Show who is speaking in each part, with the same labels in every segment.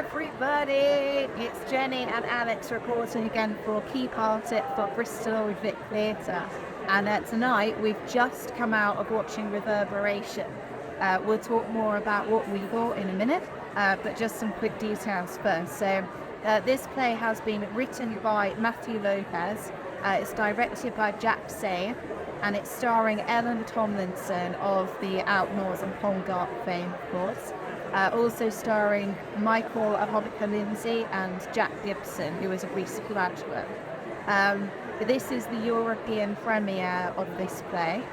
Speaker 1: everybody! It's Jenny and Alex reporting again for Keep Art It for Bristol Vic Theatre. And tonight we've just come out of watching Reverberation. We'll talk more about what we thought in a minute, but just some quick details first. So this play has been written by Matthew Lopez, it's directed by Jack Say, and it's starring Ellen Tomlinson of the Outlaws and Polgart fame, of course. Also starring Michael Ahonika-Lindsay and Jack Gibson, who is a recent graduate. This is the European premiere of this play,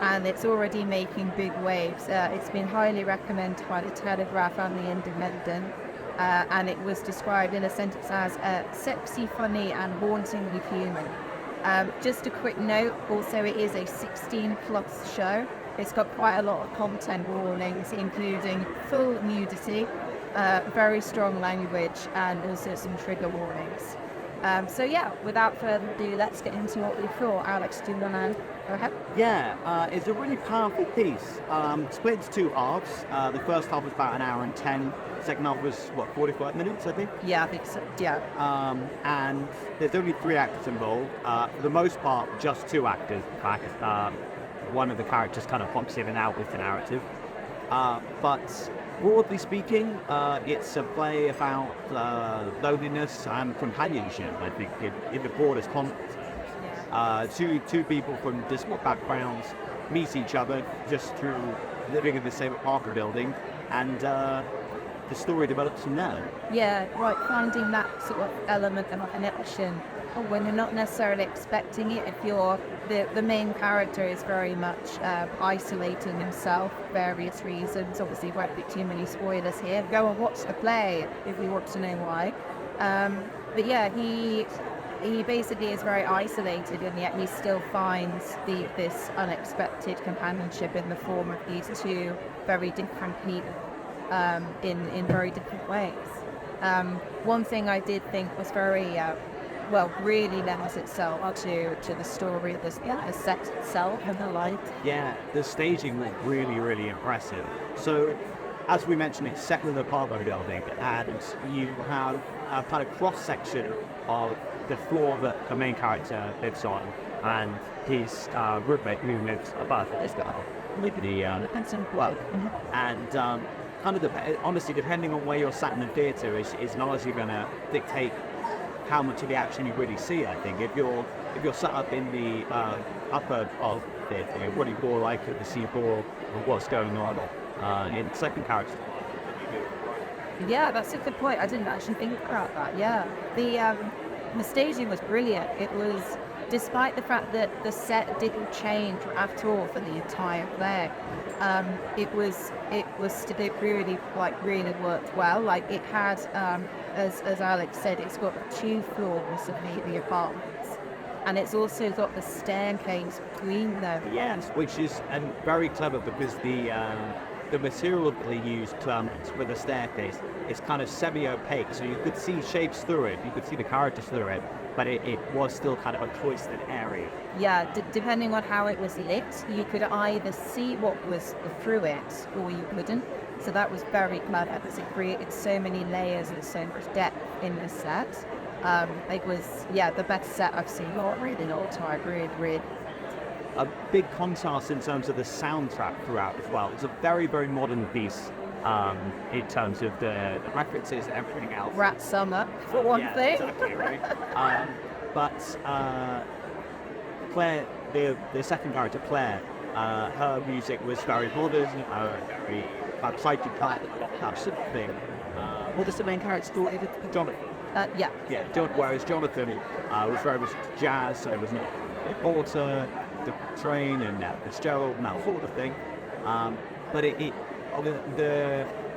Speaker 1: and it's already making big waves. It's been highly recommended by the Telegraph and the Independent, and it was described in a sentence as sexy, funny, and hauntingly human. Just a quick note, also it is a 16+ show. It's got quite a lot of content warnings, including full nudity, very strong language, and also some trigger warnings. So yeah, without further ado, let's get into what we thought. Alex, do you want to go ahead?
Speaker 2: Yeah, it's a really powerful piece. Split into two halves. The first half was about an hour and 10. The second half was, 45 minutes, I think?
Speaker 1: Yeah, I think so, yeah.
Speaker 2: And there's only 3 actors involved. For the most part, just 2 actors, in fact. One of the characters kind of pops in and out with the narrative. But broadly speaking, it's a play about loneliness and companionship, I think, in the broadest context. Two people from disparate backgrounds meet each other just through living in the same apartment building, and the story develops from there.
Speaker 1: Yeah, right, finding that sort of element of connection when you're not necessarily expecting it. If you're the main character is very much isolating himself for various reasons. Obviously, won't be too many spoilers here. Go and watch the play if you want to know why. But yeah, he basically is very isolated, and yet he still finds this unexpected companionship in the form of these 2 very different people in very different ways. One thing I did think was very really lends itself to the story, the set itself and the light.
Speaker 2: Yeah, the staging was really, really impressive. So, as we mentioned, it's set in the apartment building, and you have a kind of cross-section of the floor that the main character lives on, and his roommate who lives above this guy. And kind of honestly, depending on where you're sat in the theatre, is largely going to dictate how much of the action you really see. I think if you're sat up in the upper of the theatre, what you more likely to see more of what's going on in second character.
Speaker 1: Yeah, that's a good point. I didn't actually think about that. Yeah, the staging was brilliant. It was, despite the fact that the set didn't change at all for the entire play, it really worked well. Like, it had, as Alex said, it's got 2 floors of the apartments, and it's also got the staircase between them.
Speaker 2: Yes, which is very clever, because the material that they used for the staircase is kind of semi-opaque, so you could see shapes through it, you could see the characters through it, but it was still kind of a cloistered area.
Speaker 1: Yeah, depending on how it was lit, you could either see what was through it, or you couldn't. So that was very clever, because it created so many layers and so much depth in the set. It was, the best set I've seen really in all time, really.
Speaker 2: A big contrast in terms of the soundtrack throughout as well. It's a very, very modern piece in terms of the references and everything else.
Speaker 1: Rat Summer, for one thing.
Speaker 2: Exactly, right. But Claire, the second character, Claire, her music was very modern, very psychedelic, that sort of thing. What is the main character called? Jonathan. Whereas Jonathan was very much jazz, so it was Porter, the train, and Fitzgerald, and that sort of thing. But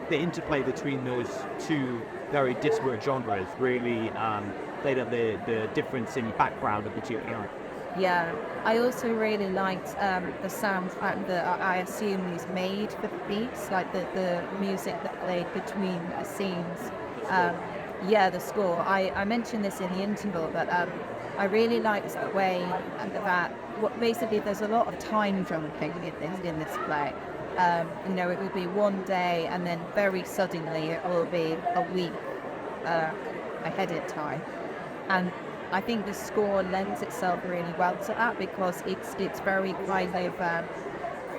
Speaker 2: the interplay between those 2 very disparate genres really played up the difference in background of the 2 characters.
Speaker 1: Yeah, I also really liked the soundtrack that I assume is made for the beats, like the music that played between the scenes. The score. I mentioned this in the interval, but I really liked the way that basically there's a lot of time jumping in this play. It will be one day, and then very suddenly it will be a week, ahead in time. And I think the score lends itself really well to that because it's very kind of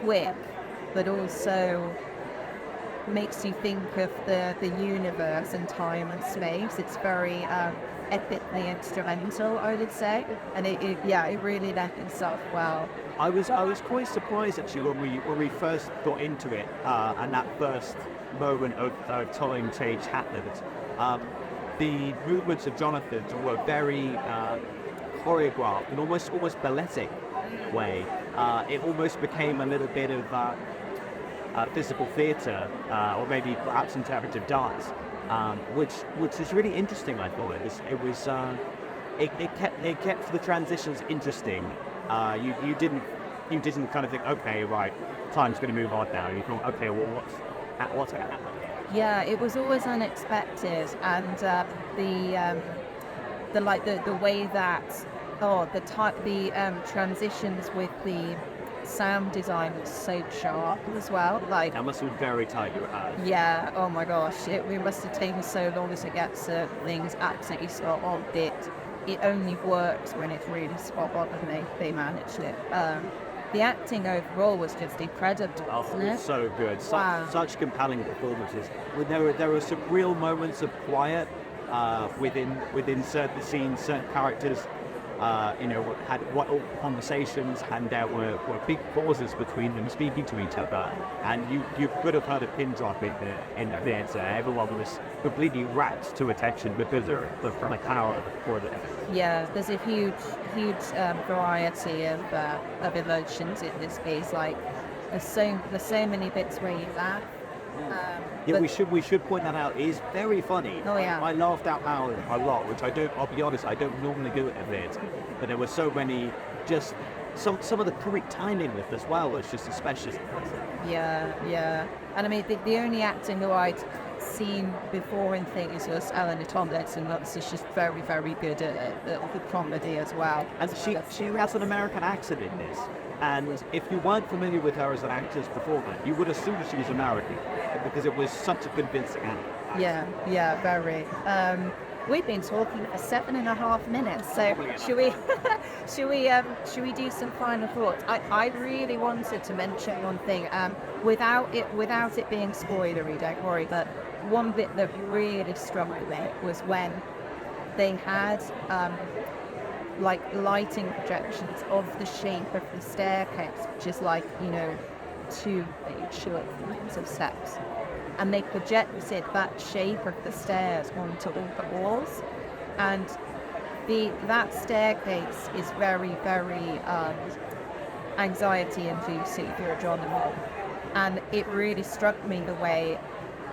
Speaker 1: quick, but also makes you think of the universe and time and space. It's very epically instrumental, I would say, and it really lent itself well.
Speaker 2: I was quite surprised actually when we first got into it, and that first moment of time change happened. The movements of Jonathan were very choreographed in almost balletic way. It almost became a little bit of physical theatre, or maybe perhaps interpretive dance, which is really interesting. I thought it kept the transitions interesting. You didn't kind of think, okay, right, time's going to move on now. You thought, okay, well, what's going to happen?
Speaker 1: Yeah, it was always unexpected, and the way that the transitions with the sound design was so sharp as well. Like,
Speaker 2: that must have been very tight.
Speaker 1: Yeah. Oh my gosh, we must have taken so long to get certain things absolutely spot on. It only works when it's really spot on, and they managed it. The acting overall was just incredible, wasn't it?
Speaker 2: So good. Such compelling performances. There were some real moments of quiet within certain scenes, certain characters. Had conversations, and there were big pauses between them speaking to each other, and you could have heard a pin drop in the theatre. Everyone was completely rapt to attention because of the power for the.
Speaker 1: Yeah, there's a huge variety of emotions in this piece. Like there's so many bits where you laugh.
Speaker 2: We should point that out. It is very funny.
Speaker 1: Oh yeah.
Speaker 2: I laughed out loud a lot, which I'll be honest, I don't normally do it a bit. But there were so many, just some of the correct timing with as well was just especially.
Speaker 1: Yeah. And I mean, the only acting who I'd seen before in things was Eleanor Tomlinson. She's just very, very good at the comedy as well.
Speaker 2: And she has an American accent in this. And if you weren't familiar with her as an actress beforehand, you would assume she was American because it was such a convincing act.
Speaker 1: Yeah, very. We've been talking for 7.5 minutes, so should we do some final thoughts? I really wanted to mention one thing, without it being spoilery, don't worry, but one bit that really struck me was when they had lighting projections of the shape of the staircase, which is like, 2 short flights of steps, and they projected that shape of the stairs onto all the walls, and that staircase is very, very anxiety inducing if you're a Jonathan, and it really struck me the way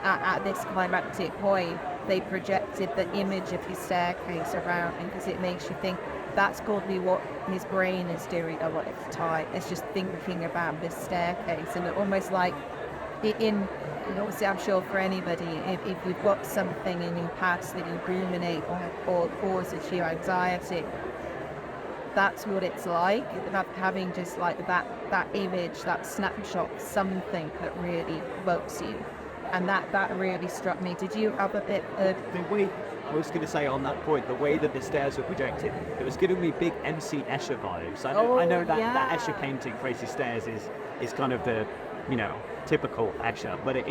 Speaker 1: at this climactic point they projected the image of his staircase around him, because it makes you think that's got to be what his brain is doing a lot of the time. It's just thinking about this staircase, and almost like obviously I'm sure for anybody, if you've got something in your past that you ruminate on or causes you anxiety, that's what it's like, having just like that image, that snapshot, something that really evokes you. And that really struck me. Did you have a bit of...
Speaker 2: I was going to say on that point, the way that the stairs were projected, it was giving me big MC Escher vibes. I know that Escher painting, Crazy Stairs, is kind of the, typical Escher, but it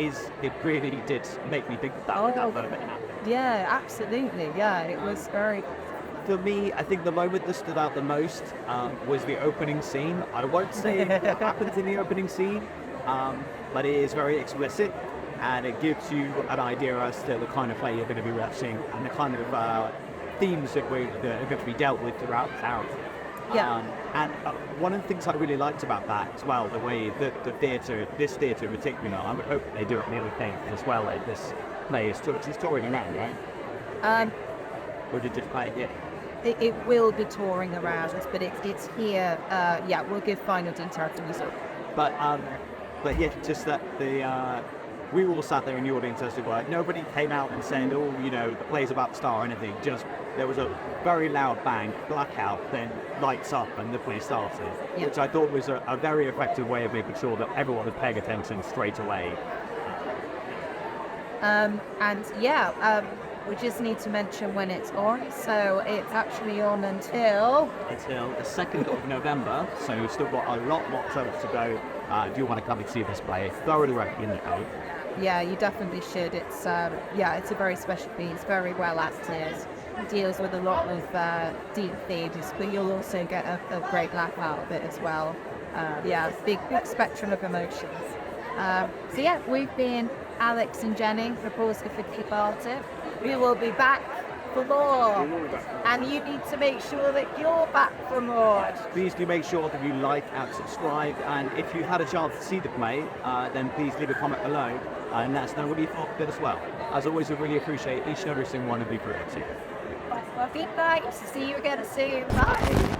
Speaker 2: really did make me think that moment happened.
Speaker 1: Yeah, absolutely. Yeah, it was very...
Speaker 2: For me, I think the moment that stood out the most was the opening scene. I won't say what happens in the opening scene, but it is very explicit. And it gives you an idea as to the kind of play you're going to be watching and the kind of themes that are going to be dealt with throughout the character.
Speaker 1: Yeah.
Speaker 2: And one of the things I really liked about that as well, the way that this theatre in particular, I would hope they do it in the other thing as well, like this play is touring around, right? Or did it play here?
Speaker 1: It will be touring around, but it's here. We'll give final details to you.
Speaker 2: But yeah, just that we all sat there in the audience as it were. Nobody came out and said, the play's about to start or anything. Just there was a very loud bang, blackout, then lights up and the play started, which I thought was a very effective way of making sure that everyone was paying attention straight away.
Speaker 1: We just need to mention when it's on. So it's actually on until
Speaker 2: the 2nd of November. So you've still got a lot more to go. If you want to come and see this play, thoroughly recommend it.
Speaker 1: Yeah, you definitely should. It's it's a very special piece, very well acted. It deals with a lot of deep themes, but you'll also get a great laugh out of it as well. Big spectrum of emotions. We've been Alex and Jenny, reporters for Key Baltic. We will be back for more, and you need to make sure that you're back for more.
Speaker 2: Please do make sure that you like and subscribe, and if you had a chance to see the play, then please leave a comment below and let us know what you thought of it as well. As always, we really appreciate each and every single one of you for it.
Speaker 1: Well, good night. See you again soon. Bye.